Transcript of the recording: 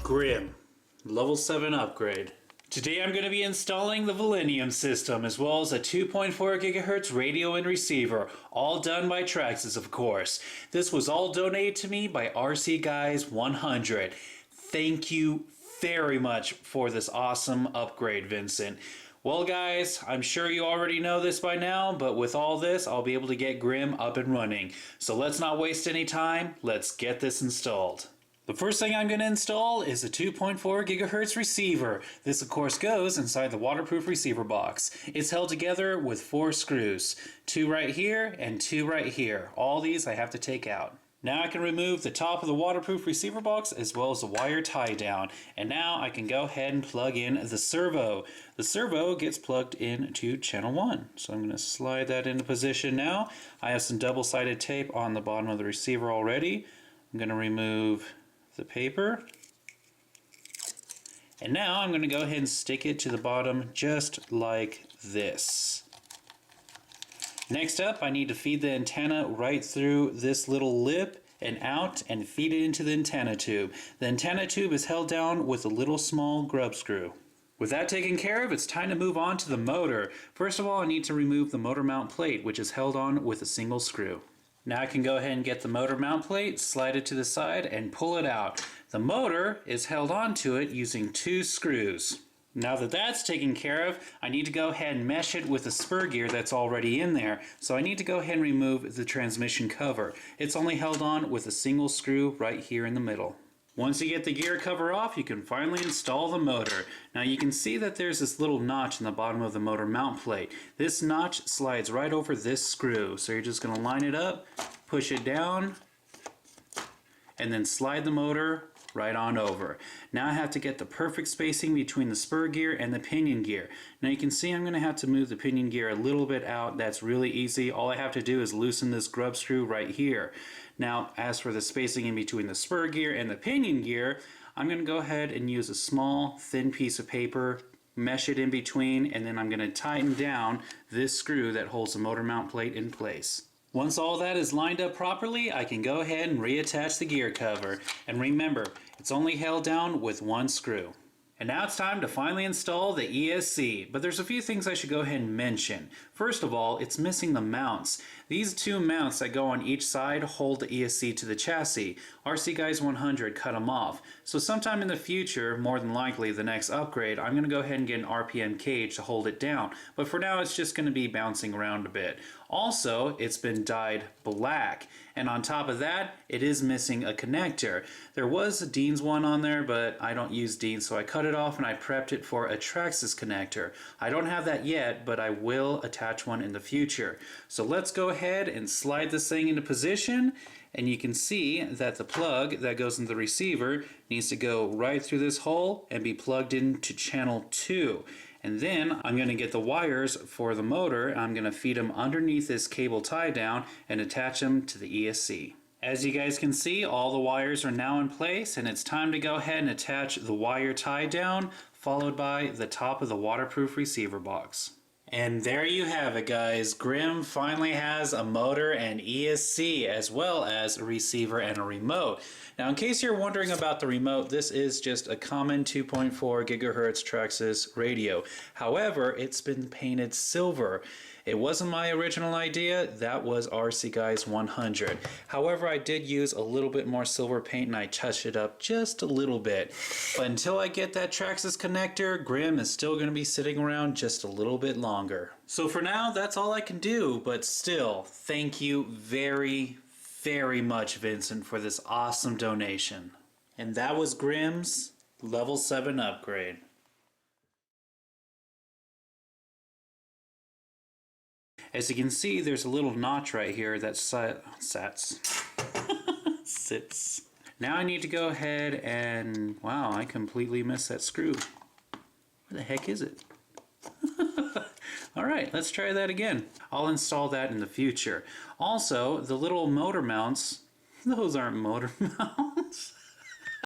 Grim, level 7 upgrade. Today I'm going to be installing the Velineon system as well as a 2.4 GHz radio and receiver, all done by Traxxas of course. This was all donated to me by RC Guys 100. Thank you very much for this awesome upgrade, Vincent. Well guys, I'm sure you already know this by now, but with all this I'll be able to get Grim up and running. So let's not waste any time, let's get this installed. The first thing I'm going to install is a 2.4 GHz receiver. This of course goes inside the waterproof receiver box. It's held together with 4 screws. 2 right here and 2 right here. All these I have to take out. Now I can remove the top of the waterproof receiver box as well as the wire tie down. And now I can go ahead and plug in the servo. The servo gets plugged into channel 1. So I'm going to slide that into position now. I have some double-sided tape on the bottom of the receiver already. I'm going to remove the paper, and now I'm going to go ahead and stick it to the bottom just like this. Next up, I need to feed the antenna right through this little lip and out and feed it into the antenna tube. The antenna tube is held down with a little small grub screw. With that taken care of, it's time to move on to the motor. First of all, I need to remove the motor mount plate, which is held on with a single screw. Now I can go ahead and get the motor mount plate, slide it to the side, and pull it out. The motor is held onto it using 2 screws. Now that that's taken care of, I need to go ahead and mesh it with the spur gear that's already in there. So I need to go ahead and remove the transmission cover. It's only held on with a single screw right here in the middle. Once you get the gear cover off, you can finally install the motor. Now you can see that there's this little notch in the bottom of the motor mount plate. This notch slides right over this screw. So you're just going to line it up, push it down, and then slide the motor right on over. Now I have to get the perfect spacing between the spur gear and the pinion gear. Now you can see I'm going to have to move the pinion gear a little bit out. That's really easy. All I have to do is loosen this grub screw right here. Now as for the spacing in between the spur gear and the pinion gear, I'm going to go ahead and use a small thin piece of paper, mesh it in between, and then I'm going to tighten down this screw that holds the motor mount plate in place. Once all that is lined up properly, I can go ahead and reattach the gear cover. And remember, it's only held down with 1 screw. And now it's time to finally install the ESC, but there's a few things I should go ahead and mention. First of all, it's missing the mounts. These 2 mounts that go on each side hold the ESC to the chassis. RC Guys 100 cut them off. So sometime in the future, more than likely the next upgrade, I'm going to go ahead and get an RPM cage to hold it down. But for now it's just going to be bouncing around a bit. Also, it's been dyed black. And on top of that, it is missing a connector. There was a Dean's one on there, but I don't use Dean's, so I cut it off and I prepped it for a Traxxas connector. I don't have that yet, but I will attach one in the future. So let's go ahead and slide this thing into position, and you can see that the plug that goes into the receiver needs to go right through this hole and be plugged into channel 2. And then I'm going to get the wires for the motor, and I'm going to feed them underneath this cable tie down and attach them to the ESC. As you guys can see, all the wires are now in place, and it's time to go ahead and attach the wire tie down, followed by the top of the waterproof receiver box. And there you have it, guys. Grim finally has a motor and ESC, as well as a receiver and a remote. Now, in case you're wondering about the remote, this is just a common 2.4 GHz Traxxas radio. However, it's been painted silver. It wasn't my original idea, that was RC Guys 100. However, I did use a little bit more silver paint and I touched it up just a little bit. But until I get that Traxxas connector, Grim is still going to be sitting around just a little bit longer. So for now, that's all I can do, but still, thank you very much, Vincent, for this awesome donation. And that was Grim's level 7 upgrade. As you can see, there's a little notch right here that sits. Now I need to go ahead and, wow, I completely missed that screw. Where the heck is it? Alright, let's try that again. I'll install that in the future. Also, the little motor mounts, those aren't motor mounts.